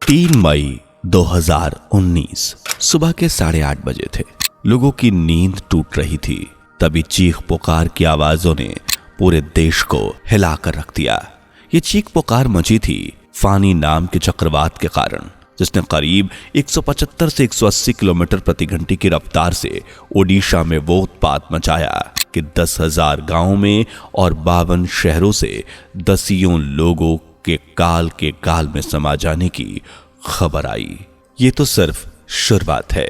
3 मई 2019 सुबह के 8:30 बजे थे। लोगों की नींद टूट रही थी। तभी चीख पुकार की आवाजों ने पूरे देश को हिलाकर रख दिया। ये चीख पुकार मची थी फानी नाम के चक्रवात के कारण, जिसने करीब 175 से 180 किलोमीटर प्रति घंटे की रफ्तार से ओडिशा में वो उत्पात मचाया कि 10,000 गांवों में और 52 शहरों से दसियों लोगों के काल में समा जाने की खबर आई। ये तो सिर्फ शुरुआत है,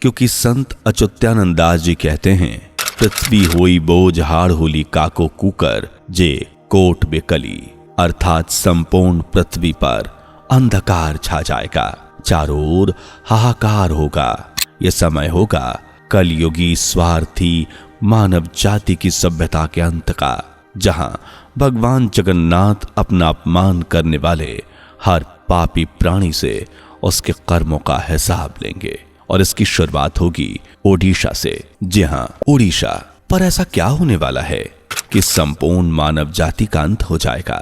क्योंकि संत अच्युतानंदास जी कहते हैं, पृथ्वी होई बोझ हाड़ होली काको कुकर जे कोट बेकली, अर्थात संपूर्ण पृथ्वी पर अंधकार छा जाएगा, चारों ओर हाहाकार होगा। यह समय होगा कलयुगी स्वार्थी मानव जाति की सभ्यता के अंत का, जहां भगवान जगन्नाथ अपना अपमान करने वाले हर पापी प्राणी से उसके कर्मों का हिसाब लेंगे। और इसकी शुरुआत होगी ओडिशा से। जी हां, ओडिशा। पर ऐसा क्या होने वाला है कि संपूर्ण मानव जाति का अंत हो जाएगा?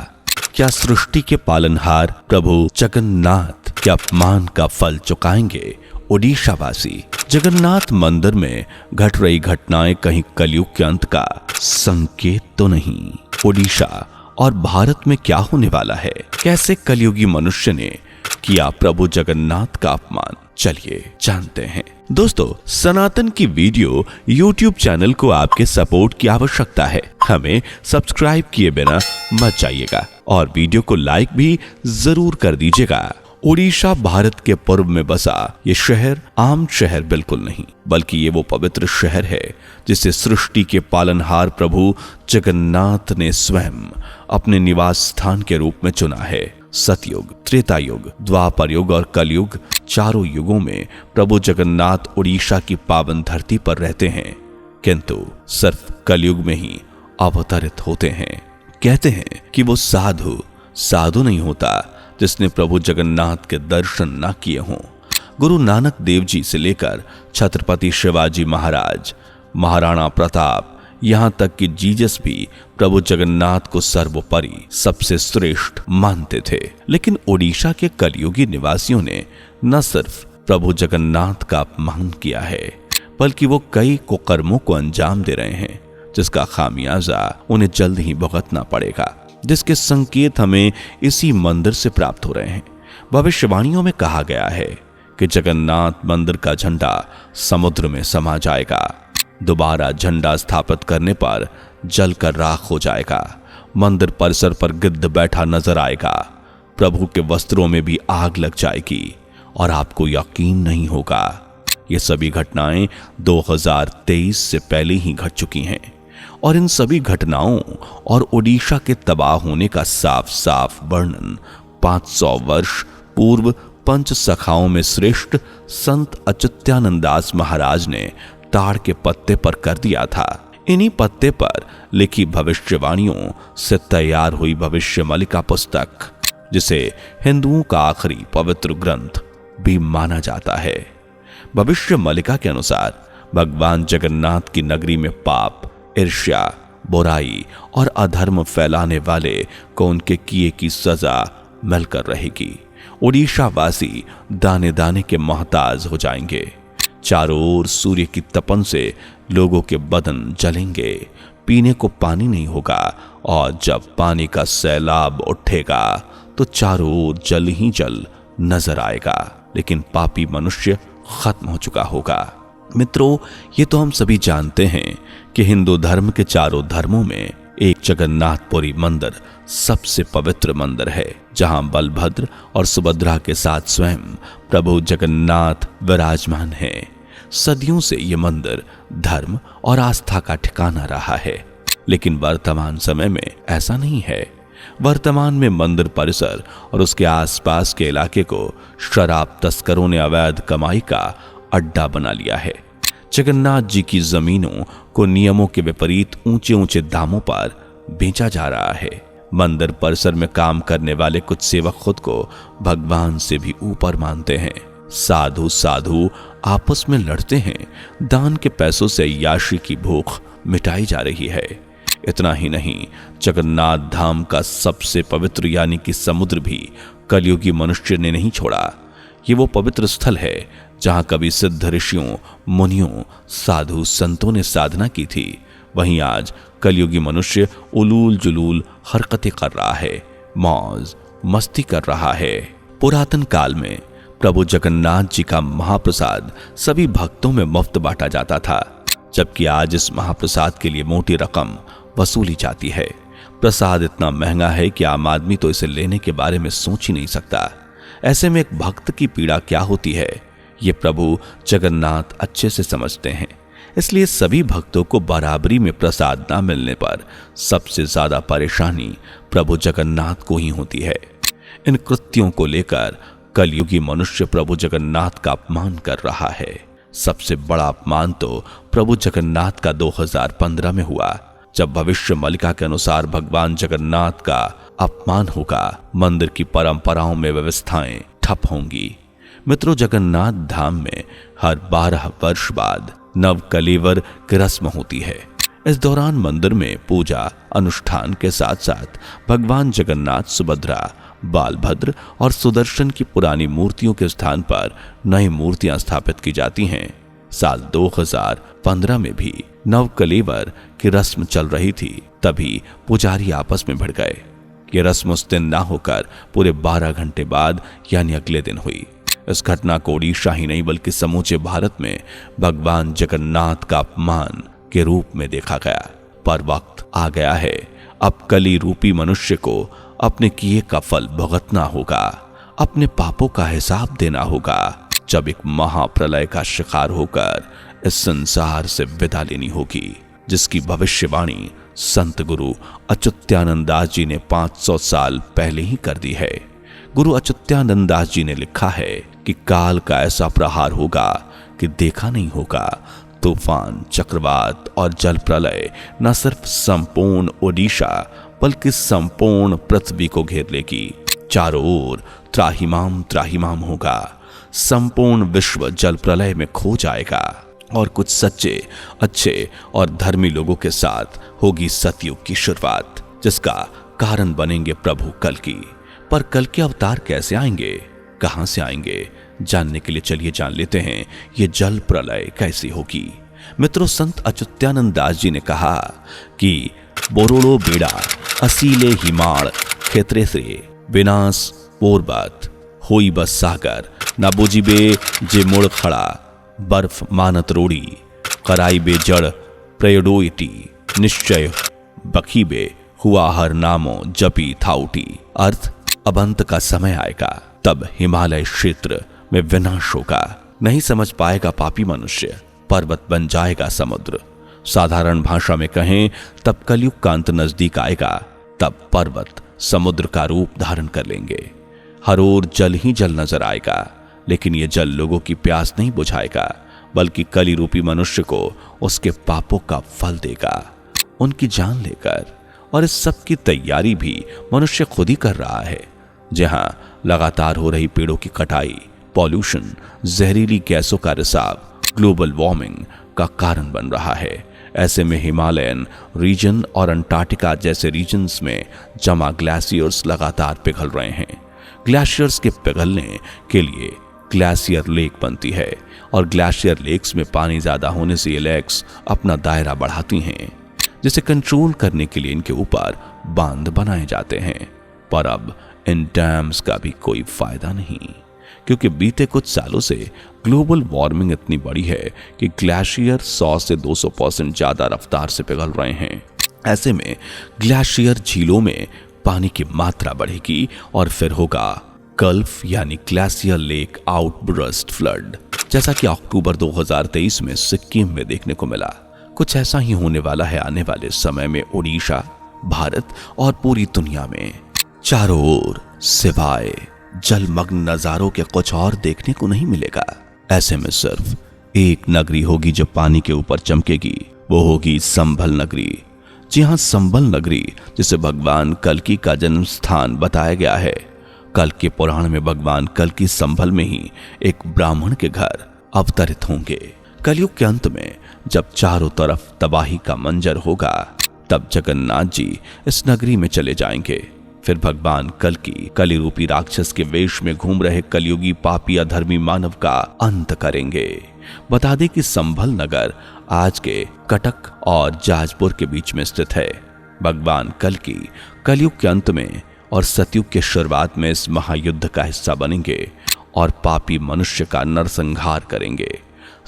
क्या सृष्टि के पालनहार प्रभु जगन्नाथ के अपमान का फल चुकाएंगे ओडिशा वासी? जगन्नाथ मंदिर में घट रही घटनाएं कहीं कलयुग के अंत का संकेत तो नहीं? ओडिशा और भारत में क्या होने वाला है? कैसे कलयुगी मनुष्य ने किया प्रभु जगन्नाथ का अपमान? चलिए जानते हैं। दोस्तों, सनातन की वीडियो YouTube चैनल को आपके सपोर्ट की आवश्यकता है। हमें सब्सक्राइब किए बिना मत जाइएगा और वीडियो को लाइक भी जरूर कर दीजिएगा। ओडिशा भारत के पूर्व में बसा ये शहर आम शहर बिल्कुल नहीं, बल्कि ये वो पवित्र शहर है जिसे सृष्टि के पालनहार प्रभु जगन्नाथ ने स्वयं अपने निवास स्थान के रूप में चुना है। सतयुग, त्रेता युग, द्वापर युग और कलयुग, चारों युगों में प्रभु जगन्नाथ ओडिशा की पावन धरती पर रहते हैं, किंतु सिर्फ कलयुग में ही अवतरित होते हैं। कहते हैं कि वो साधु नहीं होता जिसने प्रभु जगन्नाथ के दर्शन न किए हों। गुरु नानक देव जी से लेकर छत्रपति शिवाजी महाराज, महाराणा प्रताप, यहां तक कि जीसस भी प्रभु जगन्नाथ को सर्वोपरि सबसे श्रेष्ठ मानते थे। लेकिन ओडिशा के कलयुगी निवासियों ने न सिर्फ प्रभु जगन्नाथ का अपमान किया है, बल्कि वो कई कुकर्मों को अंजाम दे रहे हैं, जिसका खामियाजा उन्हें जल्द ही भुगतना पड़ेगा, जिसके संकेत हमें इसी मंदिर से प्राप्त हो रहे हैं। भविष्यवाणियों में कहा गया है कि जगन्नाथ मंदिर का झंडा समुद्र में समा जाएगा, दोबारा झंडा स्थापित करने पर जलकर राख हो जाएगा, मंदिर परिसर पर गिद्ध बैठा नजर आएगा, प्रभु के वस्त्रों में भी आग लग जाएगी और आपको यकीन नहीं होगा। ये सभी घटनाएं 2023 से पहले ही घट चुकी हैं और इन सभी घटनाओं और ओडिशा के तबाह होने का साफ साफ वर्णन 500 वर्ष पूर्व पंच सखाओं में श्रेष्ठ संत अच्युतानंदास महाराज ने ताड़ के पत्ते पर कर दिया था। इन्हीं पत्ते पर लिखी भविष्यवाणियों से तैयार हुई भविष्यमलिका पुस्तक, जिसे हिंदुओं का आखिरी पवित्र ग्रंथ भी माना जाता है। भविष्यमलिका के अनुसार भगवान जगन्नाथ की नगरी में पाप, ईर्ष्या, बुराई और अधर्म फैलाने वाले को उनके किए की सजा मिलकर रहेगी। ओडिशा वासी दाने दाने के मोहताज हो जाएंगे। चारों ओर सूर्य की तपन से लोगों के बदन जलेंगे, पीने को पानी नहीं होगा और जब पानी का सैलाब उठेगा तो चारों ओर जल ही जल नजर आएगा, लेकिन पापी मनुष्य खत्म हो चुका होगा। मित्रों, ये तो हम सभी जानते हैं कि हिंदू धर्म के चारों धर्मों में एक जगन्नाथपुरी मंदिर सबसे पवित्र मंदिर है, जहां बलभद्र और सुभद्रा के साथ स्वयं प्रभु जगन्नाथ विराजमान हैं। सदियों से यह मंदिर धर्म और आस्था का ठिकाना रहा है, लेकिन वर्तमान समय में ऐसा नहीं है। वर्तमान में मंदिर परिसर और उसके आसपास के इलाके को शराब तस्करों ने अवैध कमाई का अड्डा बना लिया है। जगन्नाथ जी की जमीनों को नियमों के विपरीत ऊंचे ऊंचे दामों पर बेचा जा रहा है। मंदिर परिसर में काम करने वाले कुछ सेवक खुद को भगवान से भी ऊपर मानते हैं। साधु आपस में लड़ते हैं। दान के पैसों से याशी की भूख मिटाई जा रही है। इतना ही नहीं, जगन्नाथ धाम का सबसे पवित्र यानी कि समुद्र भी कलयुगी मनुष्य ने नहीं छोड़ा। ये वो पवित्र स्थल है जहां कभी सिद्ध ऋषियों, मुनियों, साधु संतों ने साधना की थी। वहीं आज कलयुगी मनुष्य उलूल जुलूल हरकतें कर रहा है, मौज मस्ती कर रहा है। पुरातन काल में प्रभु जगन्नाथ जी का महाप्रसाद सभी भक्तों में मुफ्त बांटा जाता था, जबकि आज इस महाप्रसाद के लिए मोटी रकम वसूली जाती है। प्रसाद इतना महंगा है कि आम आदमी तो इसे लेने के बारे में सोच ही नहीं सकता। ऐसे में एक भक्त की पीड़ा क्या होती है, ये प्रभु जगन्नाथ अच्छे से समझते हैं। इसलिए सभी भक्तों को बराबरी में प्रसाद न मिलने पर सबसे ज्यादा परेशानी प्रभु जगन्नाथ को ही होती है। इन कृत्यों को लेकर कलयुगी मनुष्य प्रभु जगन्नाथ का अपमान कर रहा है। सबसे बड़ा अपमान तो प्रभु जगन्नाथ का 2015 में हुआ, जब भविष्य मलिका के अनुसार भगवान जगन्नाथ का अपमान होगा, मंदिर की परंपराओं में व्यवस्थाएं ठप होंगी। मित्रों, जगन्नाथ धाम में हर 12 वर्ष बाद नव कलेवर की रस्म होती है। इस दौरान मंदिर में पूजा अनुष्ठान के साथ साथ भगवान जगन्नाथ, सुभद्रा, बालभद्र और सुदर्शन की पुरानी मूर्तियों के स्थान पर नई मूर्तियां स्थापित की जाती हैं। साल 2015 में भी नव कलेवर की रस्म चल रही थी, तभी पुजारी आपस में भिड़ गए। ये रस्म उस दिन ना होकर पूरे 12 घंटे बाद यानी अगले दिन हुई। इस घटना को ओडिशा ही नहीं बल्कि समूचे भारत में भगवान जगन्नाथ का अपमान के रूप में देखा गया। पर वक्त आ गया है, अब कली रूपी मनुष्य को अपने किए का फल भुगतना होगा, अपने पापों का हिसाब देना होगा, जब एक महाप्रलय का शिकार होकर इस संसार से विदा लेनी होगी, जिसकी भविष्यवाणी संत गुरु अच्युतानंद दास जी ने 500 साल पहले ही कर दी है। गुरु अच्युतानंद दास जी ने लिखा है कि काल का ऐसा प्रहार होगा कि देखा नहीं होगा। तूफान, चक्रवात और जल प्रलय न सिर्फ संपूर्ण ओडिशा बल्कि संपूर्ण पृथ्वी को घेर लेगी। चारों ओर त्राहिमाम त्राहिमाम होगा। संपूर्ण विश्व जल प्रलय में खो जाएगा और कुछ सच्चे, अच्छे और धर्मी लोगों के साथ होगी सतयुग की शुरुआत, जिसका कारण बनेंगे प्रभु कल्कि। पर कल के अवतार कैसे आएंगे, कहां से आएंगे, जानने के लिए चलिए जान लेते हैं ये जल प्रलय कैसी होगी। मित्रों, संत अच्युतानंद दास जी ने कहा कि बोरोड़ो बेड़ा असीले हिमाड़ खेतरे से विनाश पोरबत होई बस सागर न बुझिबे जे मुड़ खड़ा बर्फ मानत रोड़ी कराई बे जड़ प्रयोडोइटी निश्चय बखीबे हुआ हर नामो जपी थाउटी। अर्थ, अब अंत का समय आएगा, तब हिमालय क्षेत्र में विनाश होगा। नहीं समझ पाएगा पापी मनुष्य, पर्वत बन जाएगा समुद्र। साधारण भाषा में कहें तब कलयुग का अंत नजदीक आएगा, तब पर्वत समुद्र का रूप धारण कर लेंगे। हर ओर जल ही जल नजर आएगा, लेकिन यह जल लोगों की प्यास नहीं बुझाएगा, बल्कि कली रूपी मनुष्य को उसके पापों का फल देगा, उनकी जान लेकर। और इस सब की तैयारी भी मनुष्य खुद ही कर रहा है। जहां लगातार हो रही पेड़ों की कटाई, पॉल्यूशन, जहरीली गैसों का रिसाव ग्लोबल वार्मिंग का कारण बन रहा है, ऐसे में हिमालयन रीजन और अंटार्कटिका जैसे रीजन्स में जमा ग्लेशियर्स लगातार पिघल रहे हैं। ग्लेशियर्स के पिघलने के लिए ग्लेशियर लेक बनती है और ग्लेशियर लेक्स में पानी ज्यादा होने से ये लेक्स अपना दायरा बढ़ाती हैं, जिसे कंट्रोल करने के लिए इनके ऊपर बांध बनाए जाते हैं। पर अब इन डैम्स का भी कोई फायदा नहीं, क्योंकि बीते कुछ सालों से ग्लोबल वार्मिंग इतनी बड़ी है कि ग्लेशियर 100 से 200% ज्यादा रफ्तार से पिघल रहे हैं। ऐसे में ग्लेशियर झीलों में पानी की मात्रा बढ़ेगी और फिर होगा गल्फ यानी ग्लेशियर लेक आउटबर्स्ट फ्लड, जैसा कि अक्टूबर 2023 में सिक्किम में देखने को मिला। कुछ ऐसा ही होने वाला है आने वाले समय में ओडिशा, भारत और पूरी दुनिया में। चारों ओर सिवाय जलमग्न नजारों के कुछ और देखने को नहीं मिलेगा। ऐसे में सिर्फ एक नगरी होगी जो पानी के ऊपर चमकेगी, वो होगी संभल नगरी। जी हां, संभल नगरी, जिसे भगवान कल्कि का जन्म स्थान बताया गया है। कल के पुराण में भगवान कल्कि संभल में ही एक ब्राह्मण के घर अवतरित होंगे। कलयुग के अंत में जब चारों तरफ तबाही का मंजर होगा, तब जगन्नाथ जी इस नगरी में चले जाएंगे। फिर भगवान कल्कि कलि रूपी राक्षस के वेश में घूम रहे कलयुगी पापी अधर्मी मानव का अंत करेंगे। बता दें कि संभल नगर आज के कटक और जाजपुर के बीच में स्थित है। भगवान कल्कि कलयुग के अंत में और सतयुग के शुरुआत में इस महायुद्ध का हिस्सा बनेंगे और पापी मनुष्य का नरसंहार करेंगे।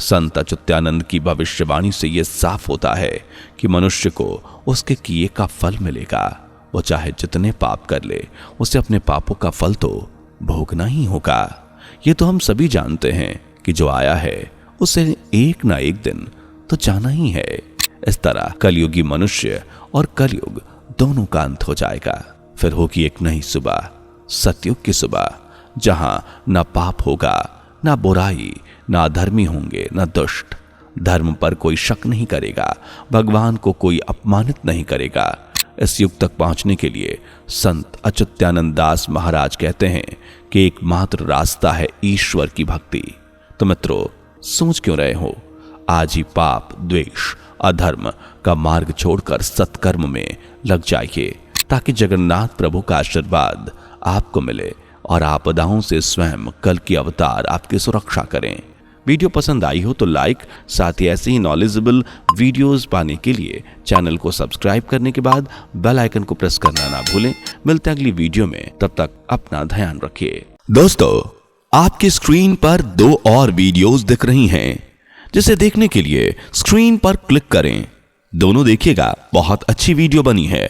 संत अच्युतानंद की भविष्यवाणी से यह साफ होता है कि मनुष्य को उसके किए का फल मिलेगा। वो चाहे जितने पाप कर ले, उसे अपने पापों का फल तो भोगना ही होगा। ये तो हम सभी जानते हैं कि जो आया है उसे एक ना एक दिन तो जाना ही है। इस तरह कलयुगी मनुष्य और कलयुग दोनों का अंत हो जाएगा। फिर होगी एक नई सुबह, सतयुग की सुबह, जहां न पाप होगा, ना बुराई, ना अधर्मी होंगे, ना दुष्ट। धर्म पर कोई शक नहीं करेगा, भगवान को कोई अपमानित नहीं करेगा। इस युग तक पहुंचने के लिए संत अच्युतानंद दास महाराज कहते हैं कि एकमात्र रास्ता है ईश्वर की भक्ति। तो मित्रों, सोच क्यों रहे हो? आज ही पाप, द्वेष, अधर्म का मार्ग छोड़कर सत्कर्म में लग जाइए, ताकि जगन्नाथ प्रभु का आशीर्वाद आपको मिले और आपदाओं से स्वयं कल्कि अवतार आपकी सुरक्षा करें। वीडियो पसंद आई हो तो लाइक, साथ ही ऐसे ही नॉलेजेबल वीडियोस पाने के लिए चैनल को सब्सक्राइब करने के बाद बेल आइकन को प्रेस करना ना भूलें। मिलते हैं अगली वीडियो में, तब तक अपना ध्यान रखिए। दोस्तों, आपकी स्क्रीन पर 2 और वीडियोस दिख रही हैं, जिसे देखने के लिए स्क्रीन पर क्लिक करें। दोनों देखिएगा, बहुत अच्छी वीडियो बनी है।